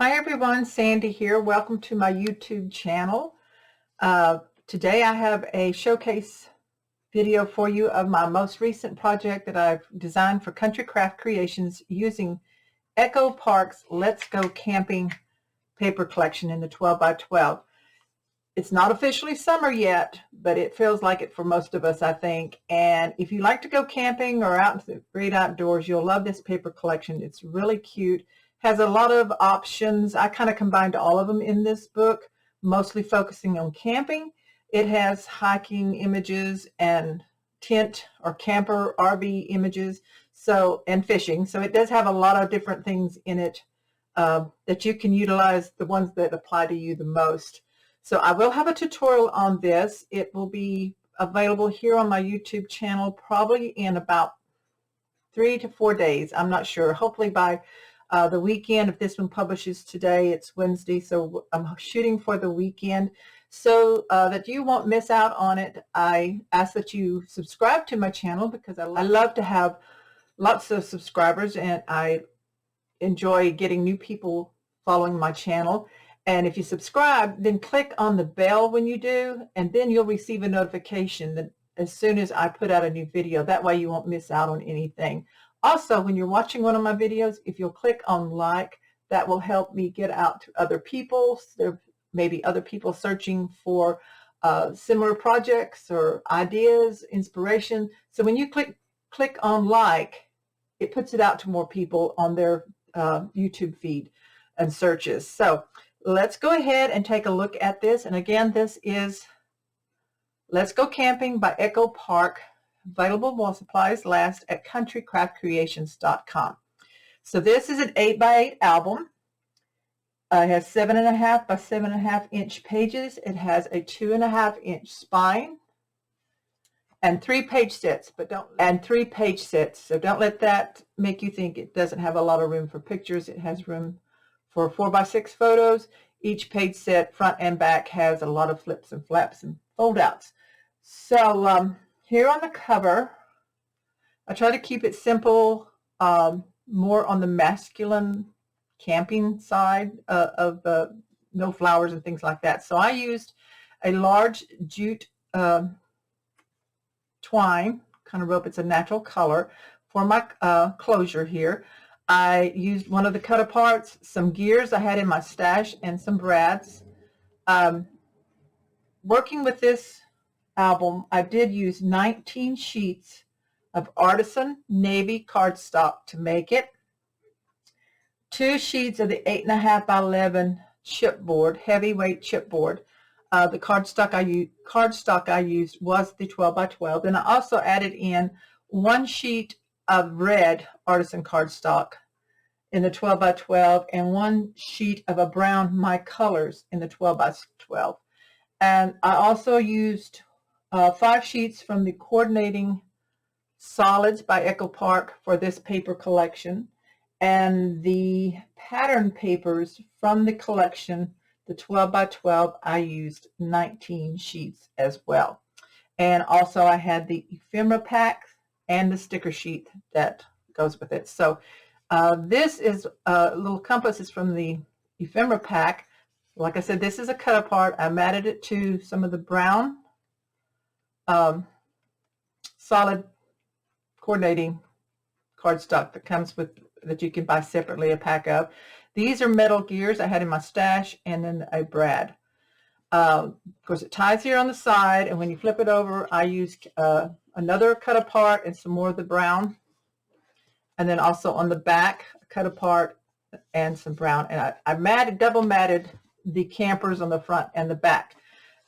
Hi everyone, Sandy here. Welcome to my YouTube channel. Today I have a showcase video for you of my most recent project that I've designed for Country Craft Creations using Echo Park's Let's Go Camping paper collection in the 12 by 12. It's not officially summer yet, but it feels like it for most of us, I think. And if you like to go camping or out into the great outdoors, you'll love this paper collection. It's really cute. Has a lot of options. I kind of combined all of them in this book, mostly focusing on camping. It has hiking images and tent or camper RV images, and fishing. So it does have a lot of different things in it that you can utilize, the ones that apply to you the most. So I will have a tutorial on this. It will be available here on my YouTube channel probably in about 3 to 4 days. I'm not sure. Hopefully by the weekend. If this one publishes today, it's Wednesday, so I'm shooting for the weekend. So that you won't miss out on it, I ask that you subscribe to my channel because I love to have lots of subscribers and I enjoy getting new people following my channel. And if you subscribe, then click on the bell when you do, and then you'll receive a notification that as soon as I put out a new video. That way you won't miss out on anything. Also, when you're watching one of my videos, if you'll click on like, that will help me get out to other people. There may be other people searching for similar projects or ideas, inspiration. So when you click on like, it puts it out to more people on their YouTube feed and searches. So let's go ahead and take a look at this. And again, this is Let's Go Camping by Echo Park. Available while supplies last at countrycraftcreations.com. So this is an 8 by 8 album. It has 7.5 by 7.5 inch pages. It has a 2.5 inch spine and 3 page sets, So don't let that make you think it doesn't have a lot of room for pictures. It has room for 4 by 6 photos. Each page set, front and back, has a lot of flips and flaps and fold outs. So here on the cover, I try to keep it simple, more on the masculine camping side of no flowers and things like that. So I used a large jute twine kind of rope. It's a natural color for my closure here. I used one of the cut aparts, some gears I had in my stash, and some brads. Working with this album, I did use 19 sheets of Artisan Navy cardstock to make it. 2 sheets of the 8.5 by 11 chipboard, heavyweight chipboard. The cardstock I used was the 12 by 12. And I also added in 1 sheet of Red Artisan Cardstock in the 12 by 12 and 1 sheet of a Brown My Colors in the 12 by 12. And I also used 5 sheets from the Co-ordinating Solids by Echo Park for this paper collection, and the pattern papers from the collection, the 12 by 12, I used 19 sheets as well. And also I had the Ephemera pack and the sticker sheet that goes with it. So this is a little compass is from the Ephemera pack. Like I said, this is a cut apart. I matted it to some of the brown solid coordinating cardstock that comes with, that you can buy separately, a pack of. These are metal gears I had in my stash, and then a brad. Of course, it ties here on the side, and when you flip it over, I used another cut apart and some more of the brown, and then also on the back, a cut apart and some brown. And I double matted the campers on the front and the back.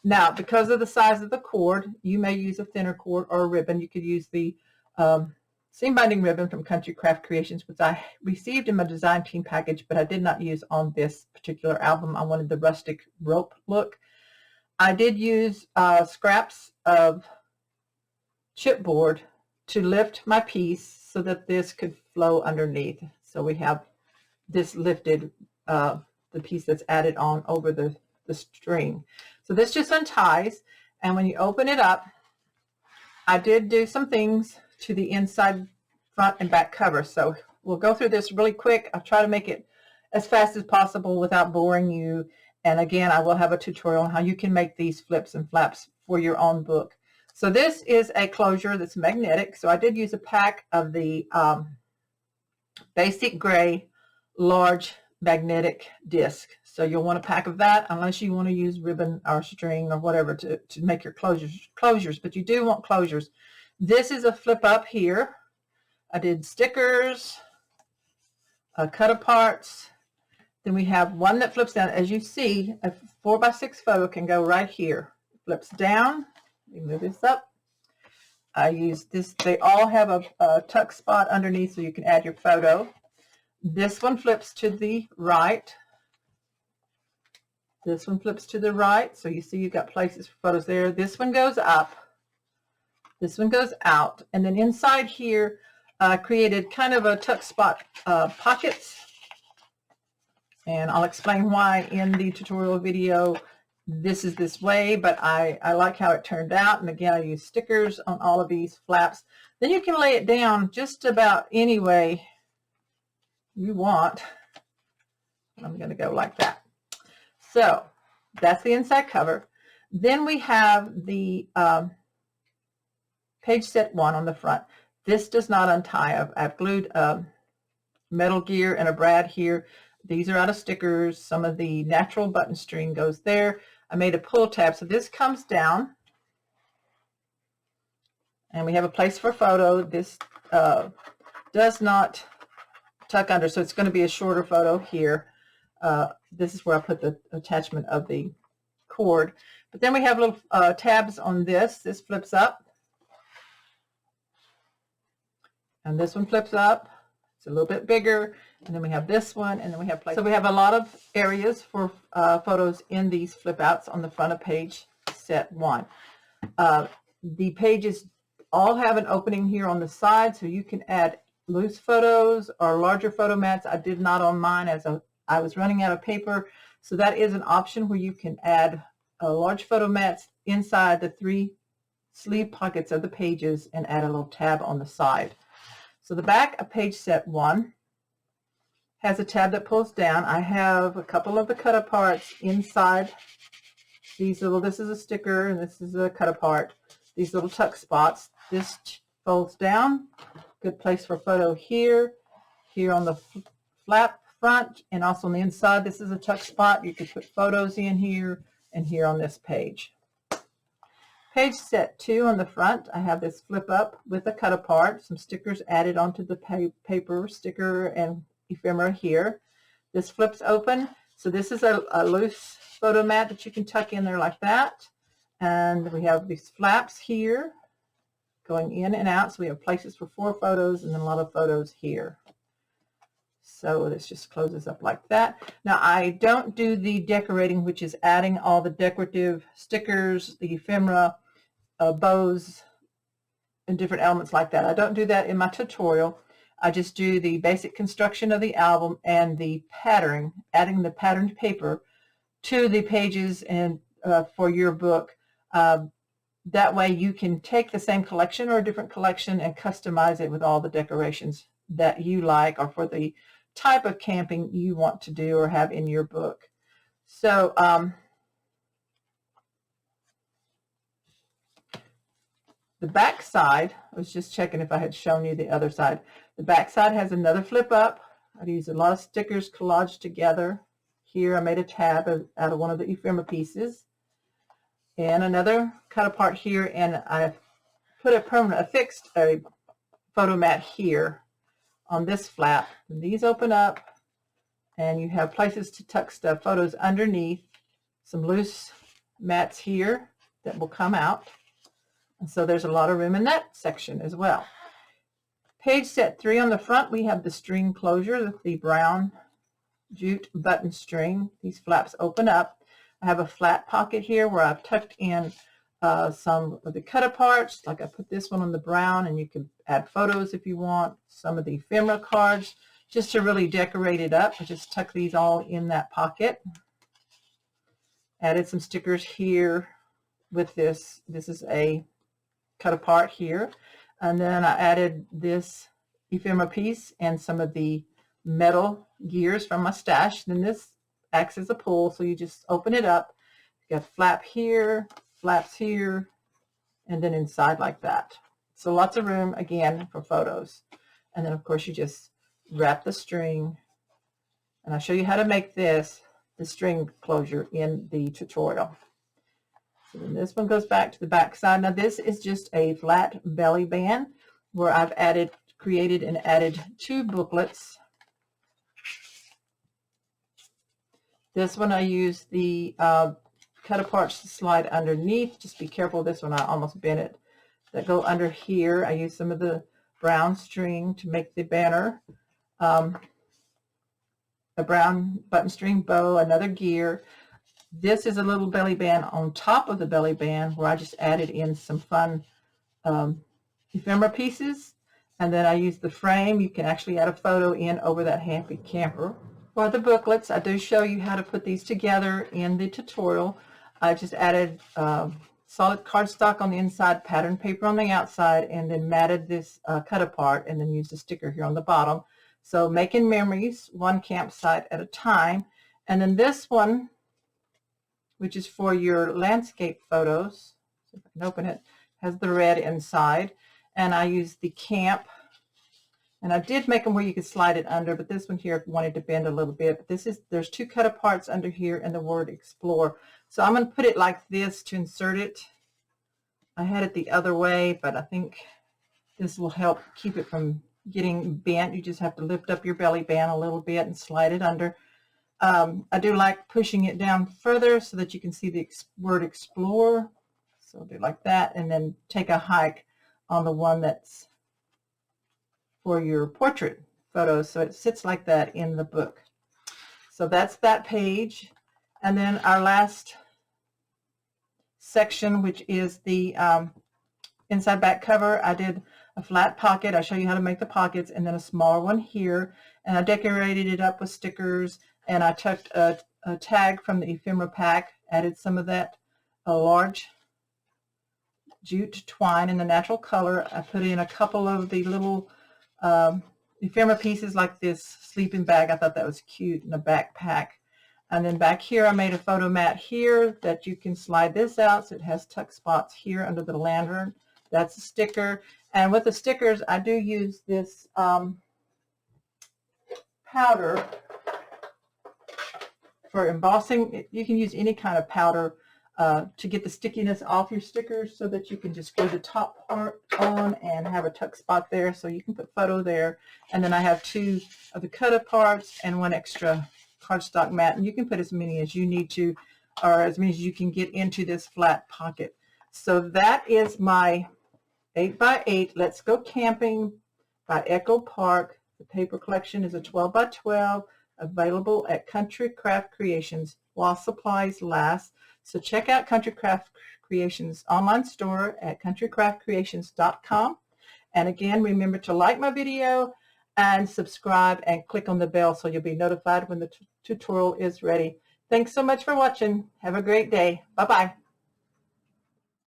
Now, because of the size of the cord, you may use a thinner cord or a ribbon. You could use the seam binding ribbon from Country Craft Creations, which I received in my design team package, but I did not use on this particular album. I wanted the rustic rope look. I did use scraps of chipboard to lift my piece so that this could flow underneath. So we have this lifted, the piece that's added on over the string. So this just unties, and when you open it up, I did do some things to the inside, front, and back cover. So we'll go through this really quick. I'll try to make it as fast as possible without boring you. And again, I will have a tutorial on how you can make these flips and flaps for your own book. So this is a closure that's magnetic. So I did use a pack of the basic gray large magnetic disc. So you'll want a pack of that unless you want to use ribbon or string or whatever to make your closures, but you do want closures. This is a flip up here. I did stickers, cut aparts. Then we have one that flips down. As you see, a 4x6 photo can go right here. It flips down. Let me move this up. I use this. They all have a tuck spot underneath so you can add your photo. This one flips to the right. This one flips to the right. So you see you've got places for photos there. This one goes up. This one goes out. And then inside here, I created kind of a tuck spot pockets. And I'll explain why in the tutorial video this is this way, but I like how it turned out. And again, I use stickers on all of these flaps. Then you can lay it down just about any way you want. I'm going to go like that. So that's the inside cover. Then we have the page set 1 on the front. This does not untie. I've glued metal gear and a brad here. These are out of stickers. Some of the natural button string goes there. I made a pull tab. So this comes down. And we have a place for photo. This does not tuck under, so it's going to be a shorter photo here. This is where I put the attachment of the cord. But then we have little tabs on this. This flips up. And this one flips up. It's a little bit bigger. And then we have this one, and then we have so we have a lot of areas for photos in these flip outs on the front of page set 1. The pages all have an opening here on the side, so you can add loose photos or larger photo mats. I did not on mine as I was running out of paper, so that is an option where you can add large photo mats inside the 3 sleeve pockets of the pages and add a little tab on the side. So the back of page set 1 has a tab that pulls down. I have a couple of the cut aparts inside these little, this is a sticker and this is a cut apart, these little tuck spots. This folds down, good place for photo here, here on the flap front, and also on the inside. This is a tuck spot. You could put photos in here and here on this page. Page set 2 on the front, I have this flip up with a cut apart, some stickers added onto the paper, sticker and ephemera here. This flips open, so this is a loose photo mat that you can tuck in there like that. And we have these flaps here going in and out, so we have places for 4 photos and then a lot of photos here. So this just closes up like that. Now I don't do the decorating, which is adding all the decorative stickers, the ephemera, bows, and different elements like that. I don't do that in my tutorial. I just do the basic construction of the album and the pattern, adding the patterned paper to the pages and for your book. That way you can take the same collection or a different collection and customize it with all the decorations that you like or for the type of camping you want to do or have in your book. So the back side, I was just checking if I had shown you the other side. The back side has another flip up. I've used a lot of stickers collaged together. Here I made a tab out of one of the ephemera pieces. And another cut apart here, and I put affixed a photo mat here on this flap. And these open up, and you have places to tuck stuff, photos underneath, some loose mats here that will come out. And so there's a lot of room in that section as well. Page set 3 on the front, we have the string closure with the brown jute button string. These flaps open up. I have a flat pocket here where I've tucked in some of the cut aparts, like I put this one on the brown, and you can add photos if you want, some of the ephemera cards, just to really decorate it up. I just tuck these all in that pocket. Added some stickers here with this. This is a cut apart here. And then I added this ephemera piece and some of the metal gears from my stash. Then this acts as a pull, so you just open it up. You got a flap here, flaps here, and then inside like that. So lots of room, again, for photos. And then, of course, you just wrap the string. And I'll show you how to make this, the string closure, in the tutorial. So then this one goes back to the back side. Now this is just a flat belly band where I've created and added 2 booklets. This one I use the cut aparts to slide underneath. Just be careful, this one I almost bent it. That go under here. I use some of the brown string to make the banner. A brown button string bow, another gear. This is a little belly band on top of the belly band where I just added in some fun ephemera pieces. And then I use the frame. You can actually add a photo in over that happy camper. For the booklets, I do show you how to put these together in the tutorial. I just added solid cardstock on the inside, pattern paper on the outside, and then matted this cut apart, and then used a sticker here on the bottom. So making memories, one campsite at a time. And then this one, which is for your landscape photos, so if I can open it, has the red inside. And I use the camp. And I did make them where you could slide it under, but this one here wanted to bend a little bit. But there's 2 cut aparts under here and the word explore. So I'm going to put it like this to insert it. I had it the other way, but I think this will help keep it from getting bent. You just have to lift up your belly band a little bit and slide it under. I do like pushing it down further so that you can see the word explore. So do like that, and then take a hike on the one that's for your portrait photos, so it sits like that in the book. So that's that page. And then our last section, which is the inside back cover, I did a flat pocket. I'll show you how to make the pockets, and then a smaller one here. And I decorated it up with stickers, and I tucked a tag from the ephemera pack, added some of that large jute twine in the natural color. I put in a couple of the little ephemera pieces like this sleeping bag. I thought that was cute, in a backpack. And then back here I made a photo mat here that you can slide this out, so it has tuck spots here under the lantern. That's a sticker. And with the stickers I do use this powder for embossing. You can use any kind of powder to get the stickiness off your stickers, so that you can just glue the top part on and have a tuck spot there, so you can put photo there. And then I have 2 of the cut aparts and 1 extra cardstock mat, and you can put as many as you need to, or as many as you can get into this flat pocket. So that is my 8x8 Let's Go Camping by Echo Park. The paper collection is a 12x12, available at Country Craft Creations while supplies last. So check out Country Craft Creations online store at countrycraftcreations.com. And again, remember to like my video and subscribe and click on the bell so you'll be notified when the tutorial is ready. Thanks so much for watching. Have a great day. Bye-bye.